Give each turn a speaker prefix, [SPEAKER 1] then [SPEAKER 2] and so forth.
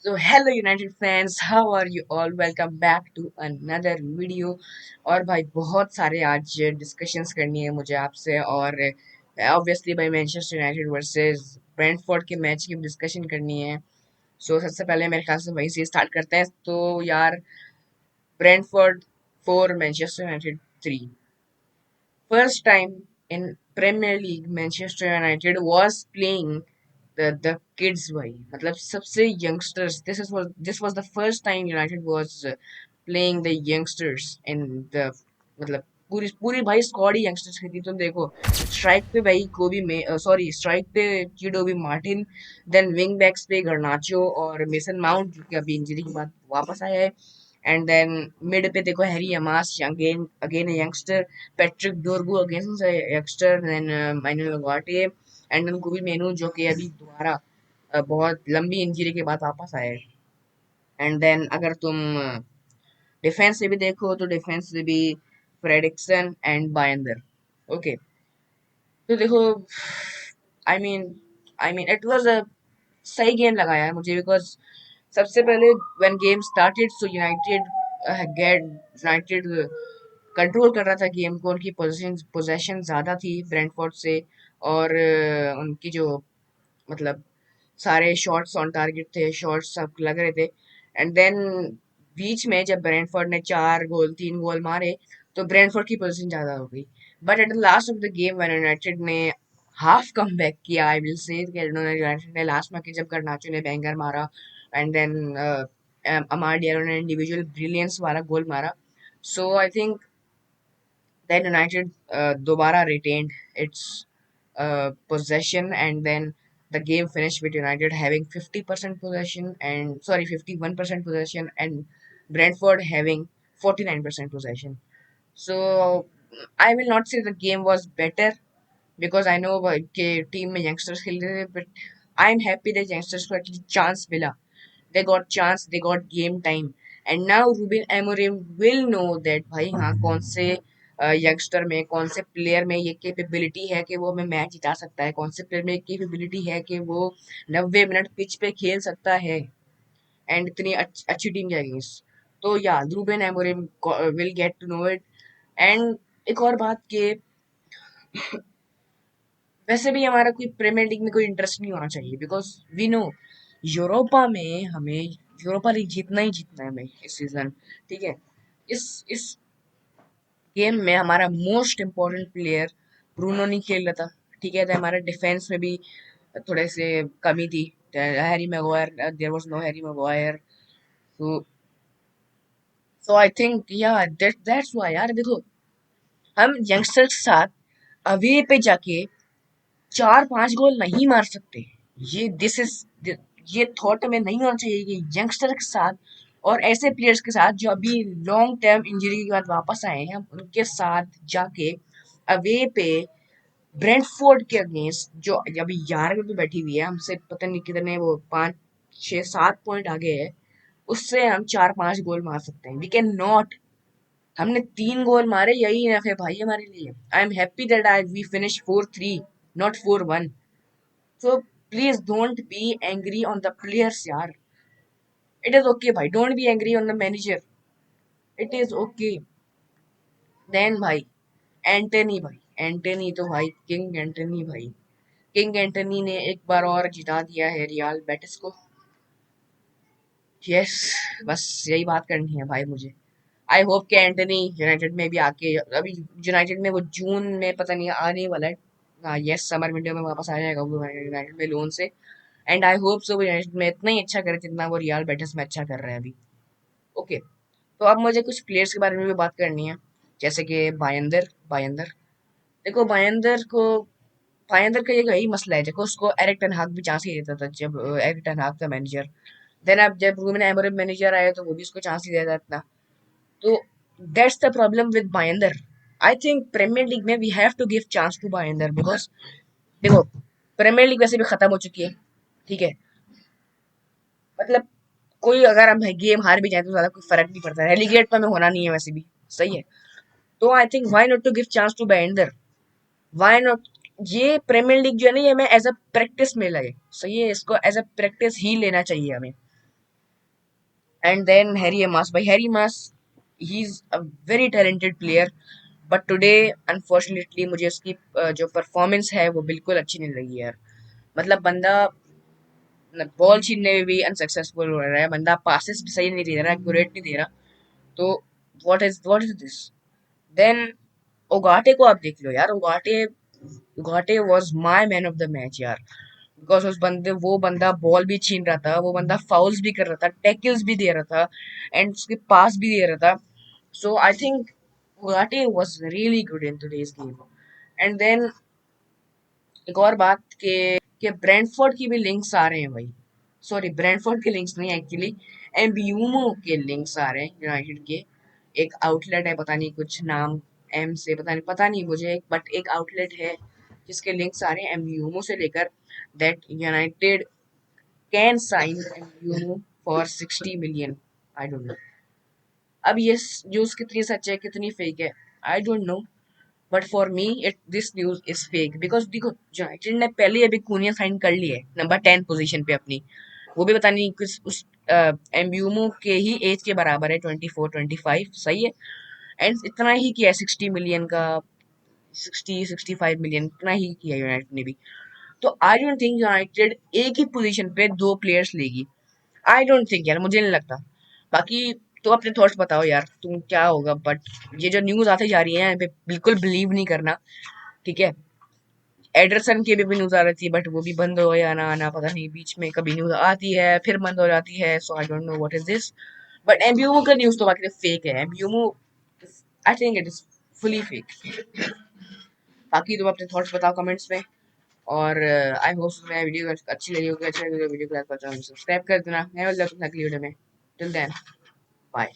[SPEAKER 1] So hello United fans, how are you all? Welcome back to another video। और भाई बहुत सारे आज डिस्कशंस करनी है मुझे आपसे और ऑब्वियसली भाई मैनचेस्टर यूनाइटेड वर्सेस ब्रेंटफोर्ड के मैच की डिस्कशन करनी है। सबसे पहले मेरे ख्याल से वहीं से स्टार्ट करते हैं। तो यार, Brentford 4 Manchester United 3। First time in Premier League Manchester United was playing the kids भाई, मतलब सबसे youngsters। This was the first time United was playing the youngsters in the, मतलब पूरी पूरी भाई स्क्वाड ही यंगस्टर्स की थी। तुम देखो, स्ट्राइक पे भाई कोबी में, सॉरी, स्ट्राइक पे चिडोबी मार्टिन, देन विंग बैक्स पे गर्नाचो और मेसन माउंट जो कि अभी इंजरी के बाद वापस आया है। एंड देन मिड पे देखो Harry Amass, again again a youngster, Patrick Dorgu again youngster, then Manuel Ugarte, and then Kobbie Mainoo जो कि अभी दोबारा बहुत लंबी इंजरी के बाद वापस आए। एंड देन अगर तुम डिफेंस से भी देखो तो डिफेंस से भी फ्रेडिक्सन एंड बायंदर। ओके, तो देखो, I mean it was a सही गेम लगा यार मुझे, बिकॉज सबसे पहले when game started so United control कर रहा था गेम को। उनकी पोजीशन ज़्यादा थी ब्रेंटफोर्ड से, और उनकी जो, मतलब सारे शॉट्स ऑन टारगेट थे, शॉट्स सब लग रहे थे। एंड देन बीच में जब ब्रेंटफोर्ड ने 3 गोल मारे तो ब्रेंटफोर्ड की पोजीशन ज़्यादा हो गई। But at the last of the game when United ने हाफ कम बैक किया, आई विल से, उन्होंने यूनाइटेड ने लास्ट में कि जब garnacho ने बैंगर मारा, एंड देन अमार डियालो ने इंडिविजुअल ब्रिलियंस वाला गोल मारा। So I think then United Dobara retained its possession, and then the game finished with United having 50% possession, and sorry, 51% possession, and Brentford having 49% possession. So I will not say the game was better, because I know कि team में youngsters खेल रहे थे, but I am happy that youngsters को at least chance मिला। They got chance, they got game time, and now Ruben Amorim will know that भाई हाँ, कौन से यंगस्टर में, कौन से प्लेयर में ये कैपेबिलिटी है कि वो हमें मैच जिता सकता है, कौन से प्लेयर में कैपेबिलिटी है कि वो 90 मिनट पिच पे खेल सकता है एंड इतनी अच्छी टीम के अगेंस्ट। तो या Ruben Amorim will get to know it. And एक और बात कि वैसे भी हमारा कोई प्रीमियर लीग में कोई इंटरेस्ट नहीं होना चाहिए, बिकॉज वी नो यूरोपा में हमें यूरोपा लीग जीतना ही जीतना है हमें इस सीजन। ठीक है, इस गेम में हमारा मोस्ट इम्पोर्टेंट प्लेयर ब्रूनो नहीं खेल रहा था। ठीक है, तो हमारे डिफेंस में भी थोड़े से कमी थी। Harry Maguire, there was no Harry Maguire. So so I think yeah that's why यार, देखो, हम यंगस्टर्स के साथ अवे पे जाके 4-5 गोल नहीं मार सकते। ये दिस इज ये थॉट में नहीं होना चाहिए कि यंगस्टर के साथ और ऐसे प्लेयर्स के साथ जो अभी लॉन्ग टर्म इंजरी के बाद वापस आए हैं, उनके साथ जाके अवे पे ब्रेंटफोर्ड के अगेंस्ट, जो अभी 11वें पे बैठी हुई है, हमसे पता नहीं कितने वो 5-6-7 पॉइंट आगे है, उससे हम 4-5 गोल मार सकते हैं। We can not. हमने 3 गोल मारे, यही इनफ है भाई हमारे लिए। I am happy that I we finish 4-3, not 4-1। So please don't be angry on the players, yaar. It is okay, bhai. Don't be angry on the manager. It is okay. Then भाई, Antony तो भाई king Antony भाई, king Antony ने एक बार और जिता दिया है रियल बेटिस को। यस, बस यही बात करनी है भाई मुझे। आई होप कि एंटनी यूनाइटेड में भी आके, अभी यूनाइटेड में वो जून में पता नहीं आने वाला है। हाँ, यस, समर विंडो में वापस आ जाएगा वो यूनाइटेड में लोन से। एंड आई होप सो वो यूनाइटेड में इतना ही अच्छा करे जितना वो रियल बेटिस में अच्छा कर रहा है अभी। ओके, तो अब मुझे कुछ प्लेयर्स के बारे में भी बात करनी है, जैसे कि बायंदर। बायंदर, देखो, बायंदर का ये यही मसला है। देखो, उसको एरिक टेन हाग भी चांस ही देता था जब एरिक टेन हाग था मैनेजर। देन अब जब रूबेन अमोरिम मैनेजर आया तो वो भी उसको चांस ही देता इतना। तो that's the problem with Bayindir. I think Premier League में we have to give chance to Bayindir, because देखो, प्रीमियर लीग वैसे भी खत्म हो चुकी है। ठीक है, मतलब कोई अगर हम गेम हार भी जाए तो ज्यादा कोई फर्क नहीं पड़ता, रेलीगेट तो हमें होना नहीं है वैसे भी। सही है, तो I think why not to give chance to Bender, why not. ये प्रीमियर लीग जो है ना, ये हमें एज अ प्रैक्टिस में लगे। सही है, इसको एज अ प्रैक्टिस ही लेना चाहिए हमें। एंड देन हैरी मास, भाई Harry mass, he is a very talented player, but today unfortunately मुझे उसकी जो परफॉर्मेंस है वो बिल्कुल अच्छी नहीं लगी यार। मतलब बंदा बॉल छीनने में भी अनसक्सेसफुल हो रहा है, बंदा पासेस भी सही नहीं दे रहा, एक्यूरेट नहीं दे रहा। तो what is this. Then Ugarte को आप देख लो यार, Ugarte Ugarte was my man of the match यार। बिकॉज उस बंदे वो बंदा बॉल भी छीन रहा था, वो बंदा फाउल्स भी कर रहा था, टैकल्स भी दे रहा था, एंड उसके पास भी दे रहा था। So I think Ugarte was really good in today's game. And then एक और बात के ब्रेंटफोर्ड की भी लिंक्स आ रहे हैं भाई। सॉरी, ब्रेंटफोर्ड के लिंक्स नहीं एक्चुअली, एम्ब्यूमो के लिंक्स आ रहे हैं यूनाइटेड के। एक आउटलेट है, पता नहीं कुछ नाम एम से, पता नहीं मुझे, बट एक आउटलेट है जिसके लिंक्स आ रहे हैं एम्ब्यूमो से लेकर, that United can sign Mbeumo for 60 million। I don't know. अब ये न्यूज कितनी सच है कितनी फेक है, I don't know, but for me it this news is fake. Because देखो, यूनाइटेड ने पहले ही अभी कूनिया साइन कर लिया है नंबर 10 पोजीशन पे अपनी। वो भी पता नहीं किस उस एम्ब्यूमो के ही एज के बराबर है, 24 25 सही है। एंड इतना ही किया 60 million का, 60 65 million इतना ही किया यूनाइटेड ने भी। तो आई डोंट थिंक यूनाइटेड एक ही पोजीशन पे दो प्लेयर्स लेगी। आई डोंट थिंक यार, मुझे नहीं लगता। बाकी तो अपने थॉट्स बताओ यार, तुम क्या होगा, बट ये जो न्यूज आती जा रही है इन पे बिल्कुल बिलीव नहीं करना, ठीक है। एडरसन की भी न्यूज आ रही थी, बट वो भी बंद हो या ना आना पता नहीं, बीच में कभी न्यूज आती है फिर बंद हो जाती है, so I don't know what is this. But Mbeumo का न्यूज तो बाकी फेक है, Mbeumo I think it is fully fake. बाकी तुम अपने थॉट्स बताओ कमेंट्स में। और आई होप तुम्हें वीडियो अच्छी लगी होगी, अच्छा लगी वीडियो को लाइक कर, चैनल सब्सक्राइब कर देना। मैं मिलता हूँ अगली वीडियो में। Till then, bye.